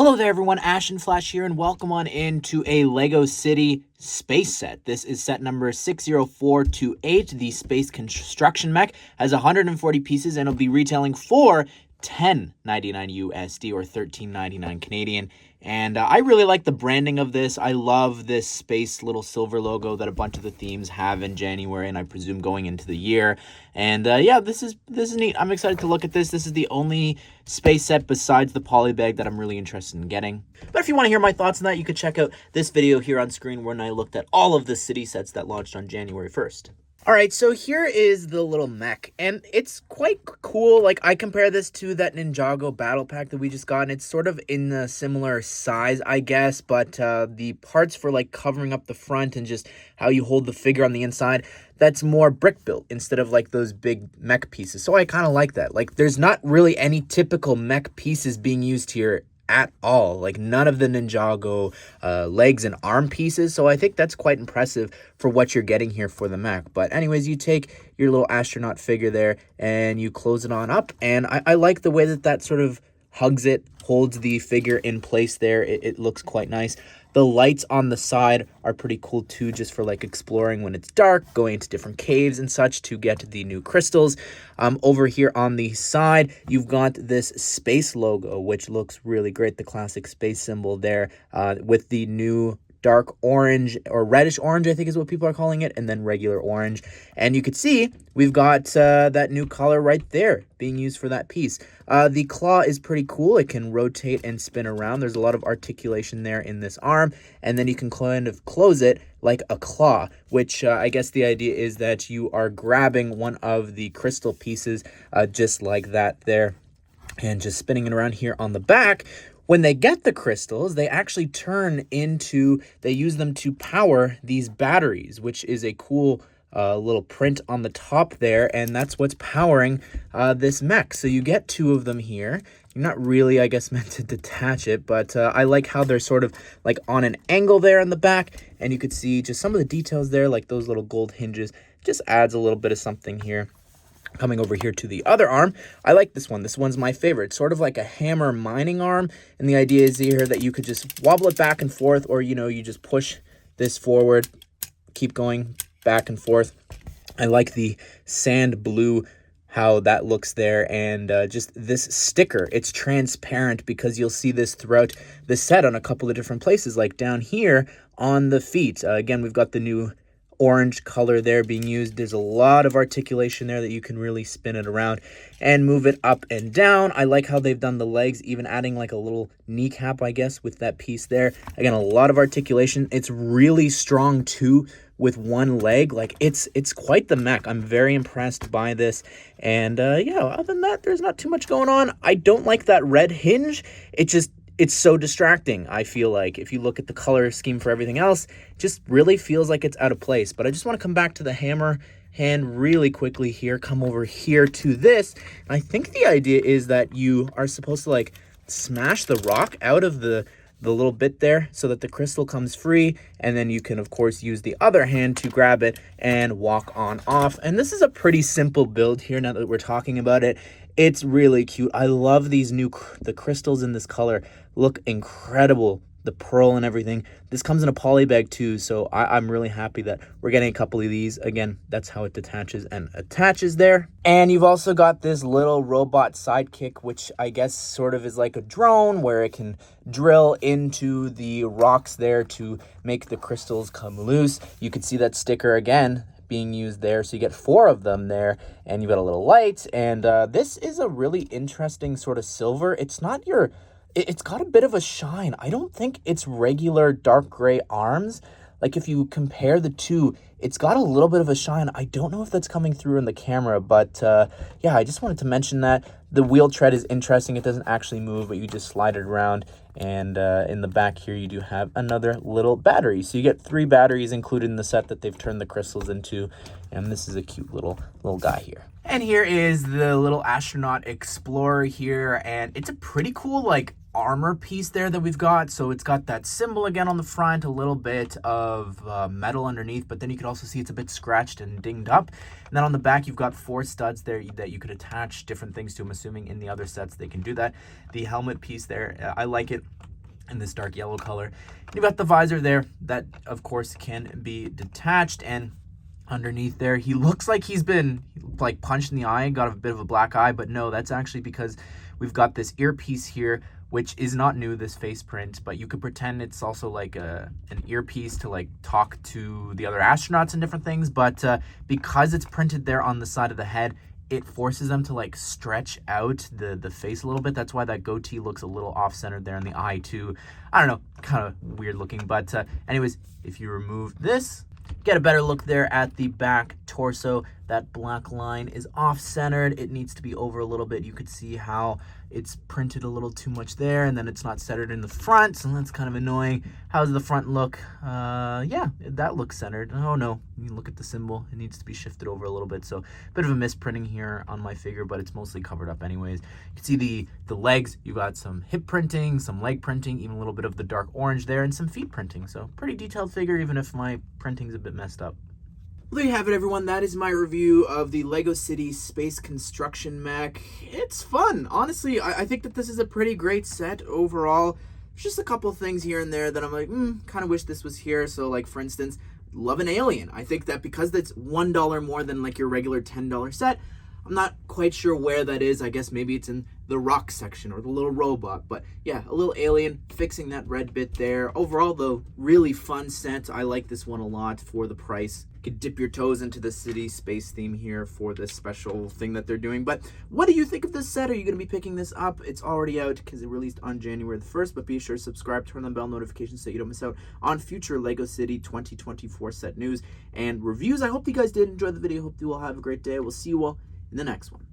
Hello there everyone, Ashnflash here, and welcome on into a LEGO City space set. This is set number 60428. The Space Construction Mech has 140 pieces and it'll be retailing for $10.99 USD or $13.99 Canadian. And I really like the branding of this. I love this space little silver logo that a bunch of the themes have in January, and I presume going into the year. And yeah, this is neat. I'm excited to look at this. This is the only space set besides the polybag that I'm really interested in getting. But if you want to hear my thoughts on that, you could check out this video here on screen when I looked at all of the city sets that launched on January 1st. All right, so here is the little mech, and it's quite cool. Like, I compare this to that Ninjago battle pack that we just got, and it's sort of in a similar size, I guess, but the parts for, like, covering up the front and just how you hold the figure on the inside, that's more brick built instead of, like, those big mech pieces. So I kind of like that. Like, there's not really any typical mech pieces being used here at all, like none of the Ninjago legs and arm pieces. So I think that's quite impressive for what you're getting here for the mech. But anyways, you take your little astronaut figure there and you close it on up, and I like the way that sort of hugs it, holds the figure in place there. It looks quite nice. The lights on the side are pretty cool too, just for like exploring when it's dark, going into different caves and such to get the new crystals. Over here on the side, you've got this space logo, which looks really great. The classic space symbol there with the new dark orange or reddish orange, I think is what people are calling it, and then regular orange. And you could see we've got that new color right there being used for that piece. The claw is pretty cool. It can rotate and spin around. There's a lot of articulation there in this arm, and then you can kind of close it like a claw, which I guess the idea is that you are grabbing one of the crystal pieces just like that there and just spinning it around here on the back. When they get the crystals, they actually they use them to power these batteries, which is a cool little print on the top there, and that's what's powering this mech. So you get two of them here. You're not really, I guess, meant to detach it, but I like how they're sort of like on an angle there in the back, and you could see just some of the details there, like those little gold hinges. Just adds a little bit of something here. Coming over here to the other arm, I like this one. This one's my favorite. It's sort of like a hammer mining arm, and the idea is here that you could just wobble it back and forth, or, you know, you just push this forward, keep going back and forth. I like the sand blue, how that looks there, and just this sticker. It's transparent because you'll see this throughout the set on a couple of different places, like down here on the feet. Again, we've got the new orange color there being used. There's a lot of articulation there that you can really spin it around and move it up and down. I like how they've done the legs, even adding like a little kneecap, I guess, with that piece there. Again, a lot of articulation. It's really strong too with one leg. Like it's quite the mech. I'm very impressed by this. And yeah, other than that, there's not too much going on. I don't like that red hinge. It's so distracting, I feel like. If you look at the color scheme for everything else, it just really feels like it's out of place. But I just want to come back to the hammer hand really quickly here, come over here to this. And I think the idea is that you are supposed to like smash the rock out of the little bit there so that the crystal comes free, and then you can of course use the other hand to grab it and walk on off. And this is a pretty simple build here now that we're talking about it. It's really cute. I love these the crystals in this color look incredible. The pearl and everything. This comes in a poly bag too, so I'm really happy that we're getting a couple of these. Again, that's how it detaches and attaches there. And you've also got this little robot sidekick, which I guess sort of is like a drone where it can drill into the rocks there to make the crystals come loose. You can see that sticker again being used there, so you get 4 of them there, and you've got a little light. And this is a really interesting sort of silver. It's not your... It's got a bit of a shine. I don't think it's regular dark gray arms. Like if you compare the two, it's got a little bit of a shine. I don't know if that's coming through in the camera, but yeah, I just wanted to mention that. The wheel tread is interesting. It doesn't actually move, but you just slide it around. And in the back here, you do have another little battery. So you get 3 batteries included in the set that they've turned the crystals into. And this is a cute little guy here. And here is the little astronaut explorer here. And it's a pretty cool, like, armor piece there that we've got. So it's got that symbol again on the front, a little bit of metal underneath, but then you can also see it's a bit scratched and dinged up. And then on the back, you've got 4 studs there that you could attach different things to. I'm assuming in the other sets they can do that. The helmet piece there, I like it. in this dark yellow color. You've got the visor there that of course can be detached, and underneath there he looks like he's been like punched in the eye, got a bit of a black eye, but no, that's actually because we've got this earpiece here, which is not new, this face print, but you could pretend it's also like an earpiece to like talk to the other astronauts and different things. But because it's printed there on the side of the head, it forces them to like stretch out the face a little bit. That's why that goatee looks a little off-centered there in the eye too. I don't know, kind of weird looking. But anyways, if you remove this, get a better look there at the back torso. That black line is off-centered. It needs to be over a little bit. You could see how it's printed a little too much there, and then it's not centered in the front, so that's kind of annoying. How does the front look? Yeah, that looks centered. Oh no, you look at the symbol. It needs to be shifted over a little bit, so a bit of a misprinting here on my figure, but it's mostly covered up anyways. You can see the legs. You got some hip printing, some leg printing, even a little bit of the dark orange there, and some feet printing. So pretty detailed figure, even if my printing's a bit messed up. Well, there you have it, everyone. That is my review of the LEGO City Space Construction Mech. It's fun. Honestly, I think that this is a pretty great set overall. There's just a couple things here and there that I'm like, kind of wish this was here. So, like, for instance, Love an Alien. I think that because that's $1 more than, like, your regular $10 set, I'm not quite sure where that is. I guess maybe it's in the rock section or the little robot. But yeah, a little alien fixing that red bit there. Overall, though, really fun set. I like this one a lot for the price. You could dip your toes into the city space theme here for this special thing that they're doing. But what do you think of this set? Are you going to be picking this up? It's already out because it released on January the 1st. But be sure to subscribe, turn on bell notifications so you don't miss out on future LEGO City 2024 set news and reviews. I hope you guys did enjoy the video. Hope you all have a great day. We'll see you all in the next one.